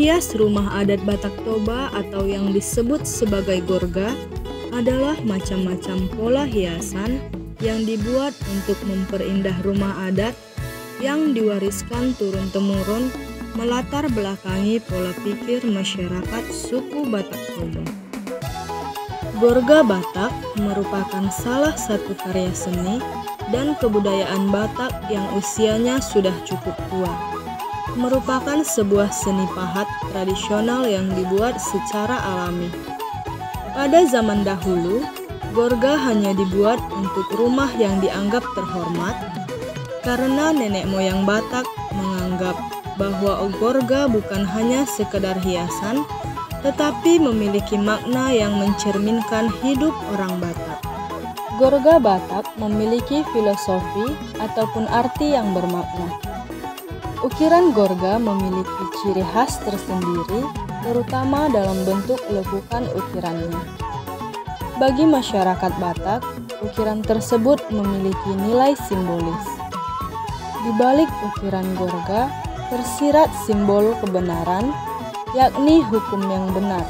Penghias rumah adat Batak Toba atau yang disebut sebagai gorga adalah macam-macam pola hiasan yang dibuat untuk memperindah rumah adat yang diwariskan turun-temurun melatar belakangi pola pikir masyarakat suku Batak Toba. Gorga Batak merupakan salah satu karya seni dan kebudayaan Batak yang usianya sudah cukup tua. Merupakan sebuah seni pahat tradisional yang dibuat secara alami. Pada zaman dahulu, gorga hanya dibuat untuk rumah yang dianggap terhormat karena nenek moyang Batak menganggap bahwa gorga bukan hanya sekedar hiasan, tetapi memiliki makna yang mencerminkan hidup orang Batak. Gorga Batak memiliki filosofi ataupun arti yang bermakna. Ukiran gorga memiliki ciri khas tersendiri, terutama dalam bentuk lekukan ukirannya. Bagi masyarakat Batak, ukiran tersebut memiliki nilai simbolis. Di balik ukiran gorga, tersirat simbol kebenaran, yakni hukum yang benar.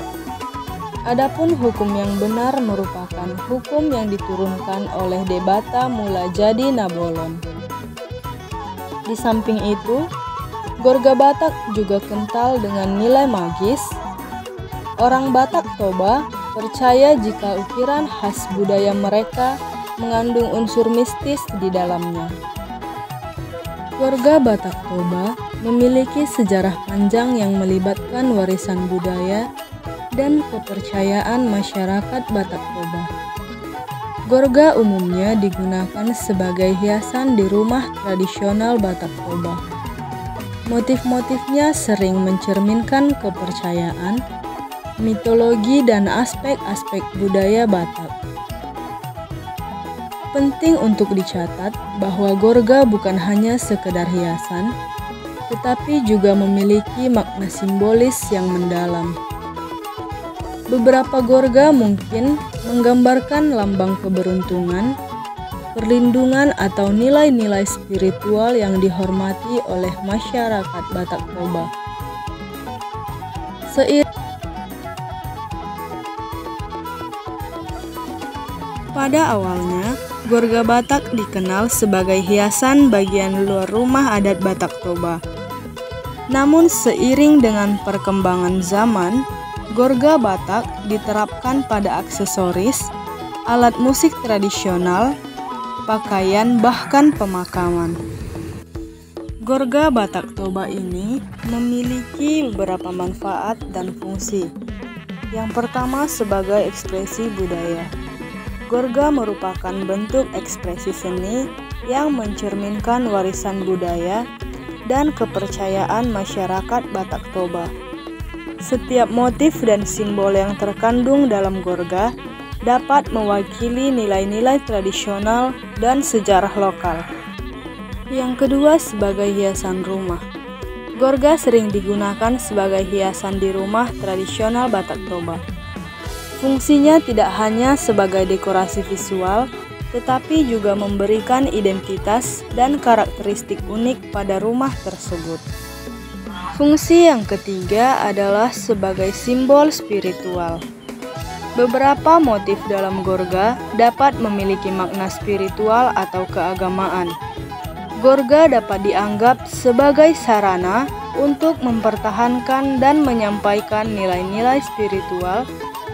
Adapun hukum yang benar merupakan hukum yang diturunkan oleh Debata Mula Jadi Nabolon. Di samping itu, gorga Batak juga kental dengan nilai magis. Orang Batak Toba percaya jika ukiran khas budaya mereka mengandung unsur mistis di dalamnya. Gorga Batak Toba memiliki sejarah panjang yang melibatkan warisan budaya dan kepercayaan masyarakat Batak Toba. Gorga umumnya digunakan sebagai hiasan di rumah tradisional Batak Toba. Motif-motifnya sering mencerminkan kepercayaan, mitologi, dan aspek-aspek budaya Batak. Penting untuk dicatat bahwa gorga bukan hanya sekedar hiasan, tetapi juga memiliki makna simbolis yang mendalam. Beberapa gorga mungkin menggambarkan lambang keberuntungan, perlindungan, atau nilai-nilai spiritual yang dihormati oleh masyarakat Batak Toba. Pada awalnya, gorga Batak dikenal sebagai hiasan bagian luar rumah adat Batak Toba. Namun seiring dengan perkembangan zaman, gorga Batak diterapkan pada aksesoris, alat musik tradisional, pakaian, bahkan pemakaman. Gorga Batak Toba ini memiliki beberapa manfaat dan fungsi. Yang pertama, sebagai ekspresi budaya. Gorga merupakan bentuk ekspresi seni yang mencerminkan warisan budaya dan kepercayaan masyarakat Batak Toba. Setiap motif dan simbol yang terkandung dalam gorga dapat mewakili nilai-nilai tradisional dan sejarah lokal. Yang kedua, sebagai hiasan rumah. Gorga sering digunakan sebagai hiasan di rumah tradisional Batak Toba. Fungsinya tidak hanya sebagai dekorasi visual, tetapi juga memberikan identitas dan karakteristik unik pada rumah tersebut. Fungsi yang ketiga adalah sebagai simbol spiritual. Beberapa motif dalam gorga dapat memiliki makna spiritual atau keagamaan. Gorga dapat dianggap sebagai sarana untuk mempertahankan dan menyampaikan nilai-nilai spiritual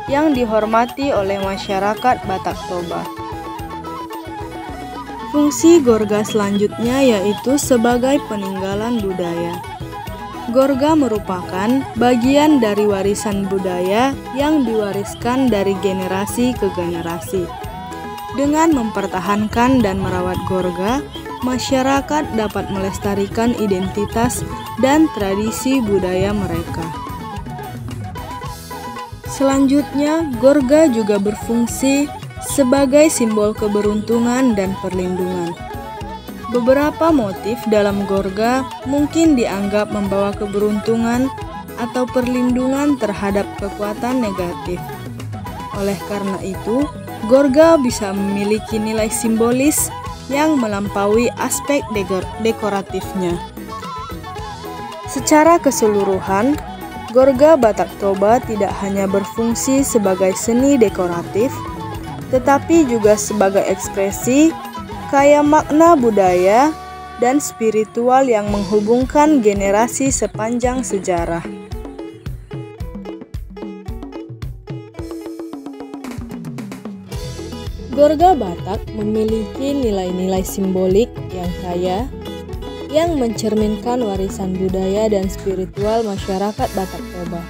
yang dihormati oleh masyarakat Batak Toba. Fungsi gorga selanjutnya yaitu sebagai peninggalan budaya. Gorga merupakan bagian dari warisan budaya yang diwariskan dari generasi ke generasi. Dengan mempertahankan dan merawat gorga, masyarakat dapat melestarikan identitas dan tradisi budaya mereka. Selanjutnya, gorga juga berfungsi sebagai simbol keberuntungan dan perlindungan. Beberapa motif dalam gorga mungkin dianggap membawa keberuntungan atau perlindungan terhadap kekuatan negatif. Oleh karena itu, gorga bisa memiliki nilai simbolis yang melampaui aspek dekoratifnya. Secara keseluruhan, Gorga Batak Toba tidak hanya berfungsi sebagai seni dekoratif, tetapi juga sebagai ekspresi kaya makna budaya dan spiritual yang menghubungkan generasi sepanjang sejarah. Gorga Batak memiliki nilai-nilai simbolik yang kaya, yang mencerminkan warisan budaya dan spiritual masyarakat Batak Toba.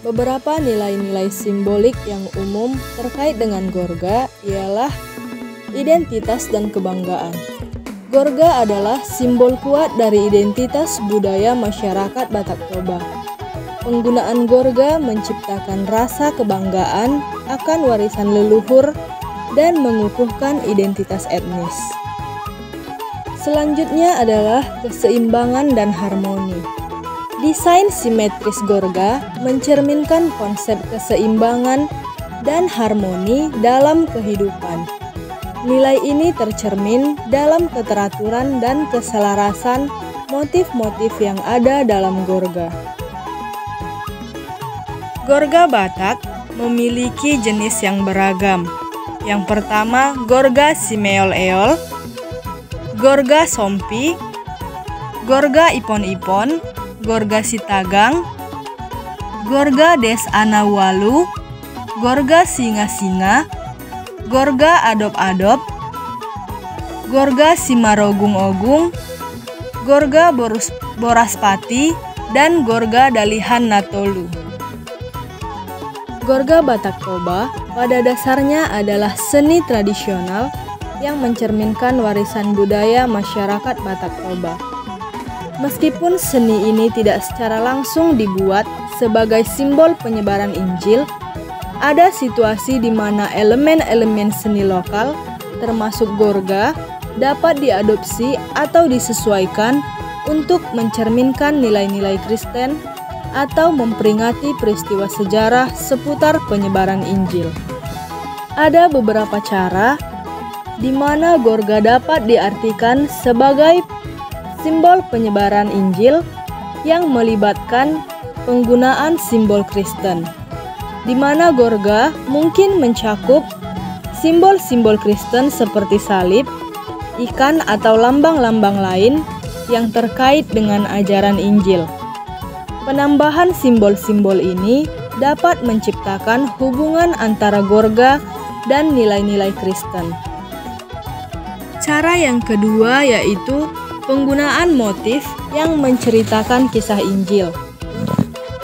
Beberapa nilai-nilai simbolik yang umum terkait dengan Gorga ialah identitas dan kebanggaan. Gorga adalah simbol kuat dari identitas budaya masyarakat Batak Toba. Penggunaan Gorga menciptakan rasa kebanggaan akan warisan leluhur dan mengukuhkan identitas etnis. Selanjutnya adalah keseimbangan dan harmoni. Desain simetris Gorga mencerminkan konsep keseimbangan dan harmoni dalam kehidupan. Nilai ini tercermin dalam keteraturan dan keselarasan motif-motif yang ada dalam Gorga. Gorga Batak memiliki jenis yang beragam. Yang pertama, Gorga Simeol-eol, Gorga Sompi, Gorga Ipon-ipon, Gorga Sitagang, Gorga Des Anawalu, Gorga Singa-singa, Gorga Adop-adop, Gorga Simarogung-ogung, Gorga Boraspati, dan Gorga Dalihan Natolu. Gorga Batak Toba pada dasarnya adalah seni tradisional yang mencerminkan warisan budaya masyarakat Batak Toba. Meskipun seni ini tidak secara langsung dibuat sebagai simbol penyebaran Injil, ada situasi di mana elemen-elemen seni lokal, termasuk Gorga, dapat diadopsi atau disesuaikan untuk mencerminkan nilai-nilai Kristen atau memperingati peristiwa sejarah seputar penyebaran Injil. Ada beberapa cara di mana Gorga dapat diartikan sebagai simbol penyebaran Injil yang melibatkan penggunaan simbol Kristen, di mana Gorga mungkin mencakup simbol-simbol Kristen seperti salib, ikan atau lambang-lambang lain yang terkait dengan ajaran Injil. Penambahan simbol-simbol ini dapat menciptakan hubungan antara Gorga dan nilai-nilai Kristen. Cara yang kedua yaitu penggunaan motif yang menceritakan kisah Injil.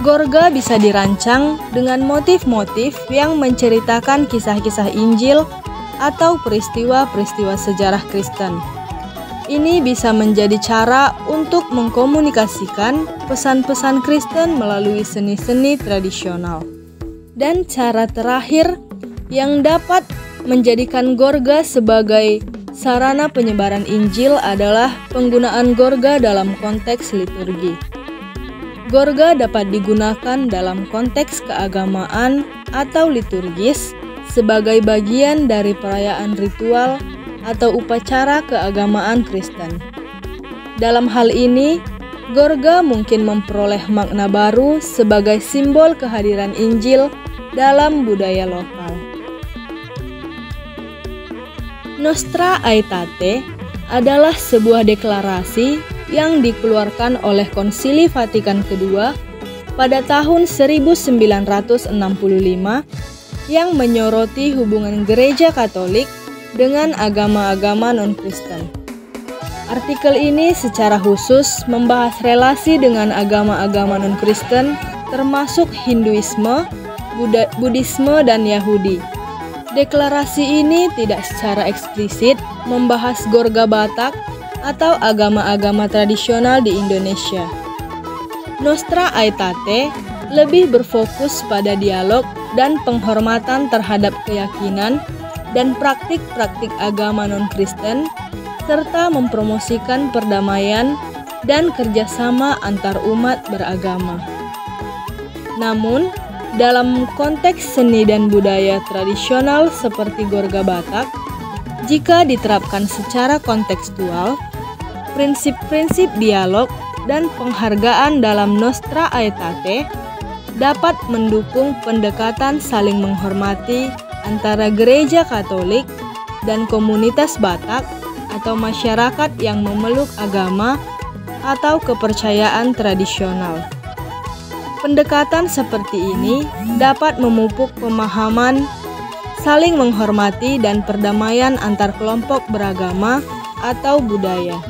Gorga bisa dirancang dengan motif-motif yang menceritakan kisah-kisah Injil atau peristiwa-peristiwa sejarah Kristen. Ini bisa menjadi cara untuk mengkomunikasikan pesan-pesan Kristen melalui seni-seni tradisional. Dan cara terakhir yang dapat menjadikan Gorga sebagai sarana penyebaran Injil adalah penggunaan Gorga dalam konteks liturgi. Gorga dapat digunakan dalam konteks keagamaan atau liturgis sebagai bagian dari perayaan ritual atau upacara keagamaan Kristen. Dalam hal ini, Gorga mungkin memperoleh makna baru sebagai simbol kehadiran Injil dalam budaya lokal. Nostra Aetate adalah sebuah deklarasi yang dikeluarkan oleh Konsili Vatikan II pada tahun 1965 yang menyoroti hubungan Gereja Katolik dengan agama-agama non-Kristen. Artikel ini secara khusus membahas relasi dengan agama-agama non-Kristen termasuk Hinduisme, Buddhisme, dan Yahudi. Deklarasi ini tidak secara eksplisit membahas Gorga Batak atau agama-agama tradisional di Indonesia. Nostra Aetate lebih berfokus pada dialog dan penghormatan terhadap keyakinan dan praktik-praktik agama non-Kristen, serta mempromosikan perdamaian dan kerjasama antar umat beragama. Namun, dalam konteks seni dan budaya tradisional seperti Gorga Batak, jika diterapkan secara kontekstual, prinsip-prinsip dialog dan penghargaan dalam Nostra Aetate dapat mendukung pendekatan saling menghormati antara gereja Katolik dan komunitas Batak atau masyarakat yang memeluk agama atau kepercayaan tradisional. Pendekatan seperti ini dapat memupuk pemahaman saling menghormati dan perdamaian antar kelompok beragama atau budaya.